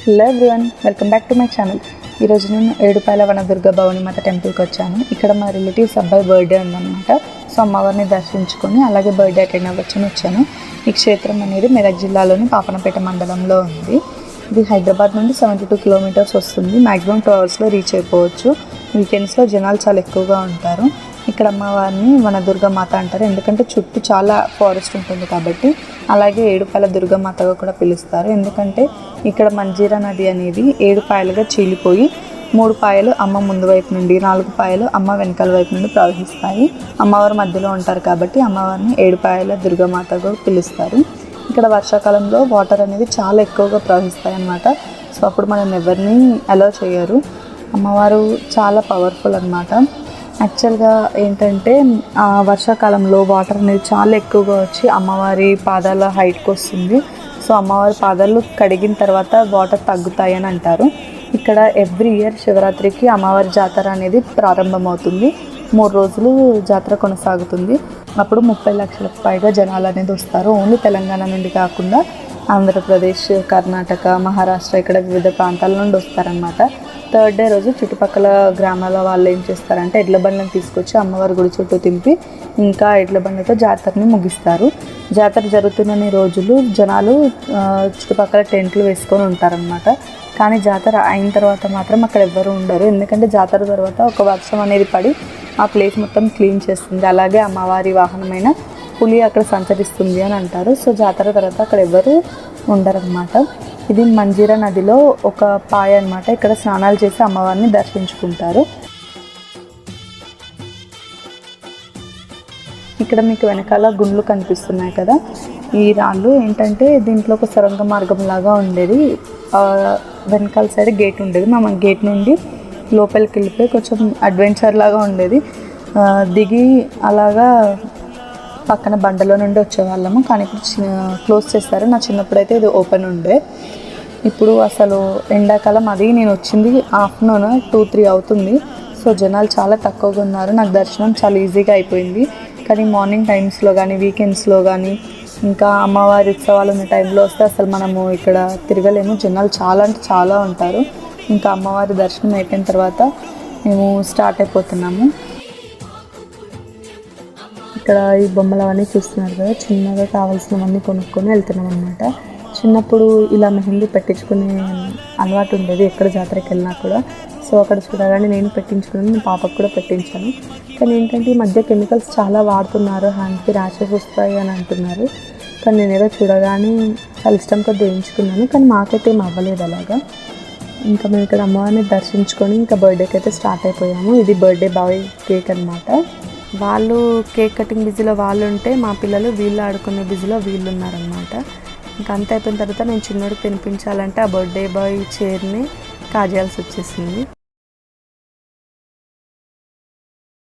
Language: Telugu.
Hello everyone, welcome back to my channel. ఈరోజు నేను ఏడుపాయల వనదుర్గ భవాని మాత టెంపుల్కి వచ్చాను. ఇక్కడ మా రిలేటివ్స్ అబ్బాయి బర్త్డే ఉందన్నమాట. సో అమ్మవారిని దర్శించుకొని అలాగే బర్త్డే అటెండ్ అవ్వచ్చని వచ్చాను. ఈ క్షేత్రం అనేది మెదక్ జిల్లాలోని పాపనపేట మండలంలో ఉంది. ఇది హైదరాబాద్ నుండి 72 కిలోమీటర్స్ వస్తుంది. మ్యాక్సిమం 2 అవర్స్లో రీచ్ అయిపోవచ్చు. వీకెండ్స్లో జనాలు చాలా ఎక్కువగా ఉంటారు. ఇక్కడ అమ్మవారిని వనదుర్గ మాత అంటారు, ఎందుకంటే చుట్టూ చాలా ఫారెస్ట్ ఉంటుంది కాబట్టి. అలాగే ఏడుపాయల దుర్గమాతగా కూడా పిలుస్తారు, ఎందుకంటే ఇక్కడ మంజీరా నది అనేది 7 పాయలుగా చీలిపోయి 3 పాయలు అమ్మ ముందు వైపు నుండి, 4 పాయలు అమ్మ వెనకాల వైపు నుండి ప్రవహిస్తాయి. అమ్మవారు మధ్యలో ఉంటారు కాబట్టి అమ్మవారిని ఏడుపాయల దుర్గమాతగా పిలుస్తారు. ఇక్కడ వర్షాకాలంలో వాటర్ అనేది చాలా ఎక్కువగా ప్రవహిస్తాయి అన్నమాట. సో అప్పుడు మనం ఎవరిని అలౌ చేయరు. అమ్మవారు చాలా పవర్ఫుల్ అన్నమాట. యాక్చువల్గా ఏంటంటే వర్షాకాలంలో వాటర్ అనేది చాలా ఎక్కువగా వచ్చి అమ్మవారి పాదాల హైట్కి వస్తుంది. సో అమ్మవారి పాదాలు కడిగిన తర్వాత వాటర్ తగ్గుతాయి అని అంటారు. ఇక్కడ ఎవ్రీ ఇయర్ శివరాత్రికి అమ్మవారి జాతర అనేది ప్రారంభమవుతుంది. 3 రోజులు జాతర కొనసాగుతుంది. అప్పుడు 30 లక్షలకు పైగా జనాలు అనేది వస్తారు. ఓన్లీ తెలంగాణ నుండి కాకుండా ఆంధ్రప్రదేశ్, కర్ణాటక, మహారాష్ట్ర ఇక్కడ వివిధ ప్రాంతాల నుండి వస్తారనమాట. 3rd డే రోజు చుట్టుపక్కల గ్రామాల వాళ్ళు ఏం చేస్తారంటే ఎడ్ల బండ్లను తీసుకొచ్చి అమ్మవారి గుడి చుట్టూ తింపి ఇంకా ఎడ్ల బండ్లతో జాతరని ముగిస్తారు. జాతర జరుగుతున్న రోజులు జనాలు చుట్టుపక్కల టెంట్లు వేసుకొని ఉంటారనమాట. కానీ జాతర అయిన తర్వాత మాత్రం అక్కడ ఎవ్వరూ ఉండరు, ఎందుకంటే జాతర తర్వాత ఒక వర్షం అనేది పడి ఆ ప్లేస్ మొత్తం క్లీన్ చేస్తుంది. అలాగే అమ్మవారి వాహనమైన పులి అక్కడ సంచరిస్తుంది అని అంటారు. సో జాతర తర్వాత అక్కడ ఎవరు ఉండరన్నమాట. ఇది మంజీరా నదిలో ఒక పాయ అన్నమాట. ఇక్కడ స్నానాలు చేసి అమ్మవారిని దర్శించుకుంటారు. ఇక్కడ మీకు వెనకాల గుండ్లు కనిపిస్తున్నాయి కదా, ఈ రాళ్ళు ఏంటంటే దీంట్లో ఒక సొరంగ మార్గం లాగా ఉండేది. వెనకాల సైడ్ గేట్ ఉండేది. మా గేట్ నుండి లోపలికి వెళ్ళిపోయి కొంచెం అడ్వెంచర్ లాగా ఉండేది. దిగి అలాగా పక్కన బండలో నుండి వచ్చేవాళ్ళము. కానీ ఇప్పుడు క్లోజ్ చేస్తారు. నా చిన్నప్పుడు అయితే ఇది ఓపెన్ ఉండే. ఇప్పుడు అసలు ఎండాకాలం, అది నేను వచ్చింది ఆఫ్టర్నూన్ 2-3 అవుతుంది. సో జనాలు చాలా తక్కువగా ఉన్నారు. నాకు దర్శనం చాలా ఈజీగా అయిపోయింది. కానీ మార్నింగ్ టైమ్స్లో కానీ వీకెండ్స్లో కానీ ఇంకా అమ్మవారి ఉత్సవాలు ఉన్న టైంలో వస్తే అసలు మనము ఇక్కడ తిరగలేము. జనాలు చాలా అంటే చాలా ఉంటారు. ఇంకా అమ్మవారి దర్శనం అయిపోయిన తర్వాత మేము స్టార్ట్ అయిపోతున్నాము. ఇక్కడ ఈ బొమ్మలు అవన్నీ చూస్తున్నారు కదా, చిన్నగా కావాల్సినవన్నీ కొనుక్కొని వెళ్తున్నాం అనమాట. చిన్నప్పుడు ఇలా మెహందీ పెట్టించుకునే అలవాటు ఉండేది ఎక్కడ జాతరకి వెళ్ళినా కూడా. సో అక్కడ చూడగానే నేను పెట్టించుకున్నాను, నేను పాపకు కూడా పెట్టించాను. కానీ ఏంటంటే ఈ మధ్య కెమికల్స్ చాలా వాడుతున్నారు, హ్యాండ్కి ర్యాషెస్ వస్తాయి అని అంటున్నారు. కానీ నేను ఏదో చూడగానే చాలా ఇష్టంతో వేయించుకున్నాను, కానీ మాకైతే ఏం అవ్వలేదు అలాగా. ఇంకా మేము ఇక్కడ అమ్మవారిని దర్శించుకొని ఇంకా బర్త్డేకి అయితే స్టార్ట్ అయిపోయాము. ఇది బర్త్డే బాయ్ కేక్ అనమాట. వాళ్ళు కేక్ కటింగ్ బిజీలో వాళ్ళు ఉంటే మా పిల్లలు వీళ్ళు ఆడుకునే బిజీలో వీళ్ళు ఉన్నారనమాట. ఇంకా అంత అయిపోయిన తర్వాత నేను చిన్నోడికి తినిపించాలంటే ఆ బర్త్డే బాయ్ చైర్ని కాజేయాల్సి వచ్చేసింది.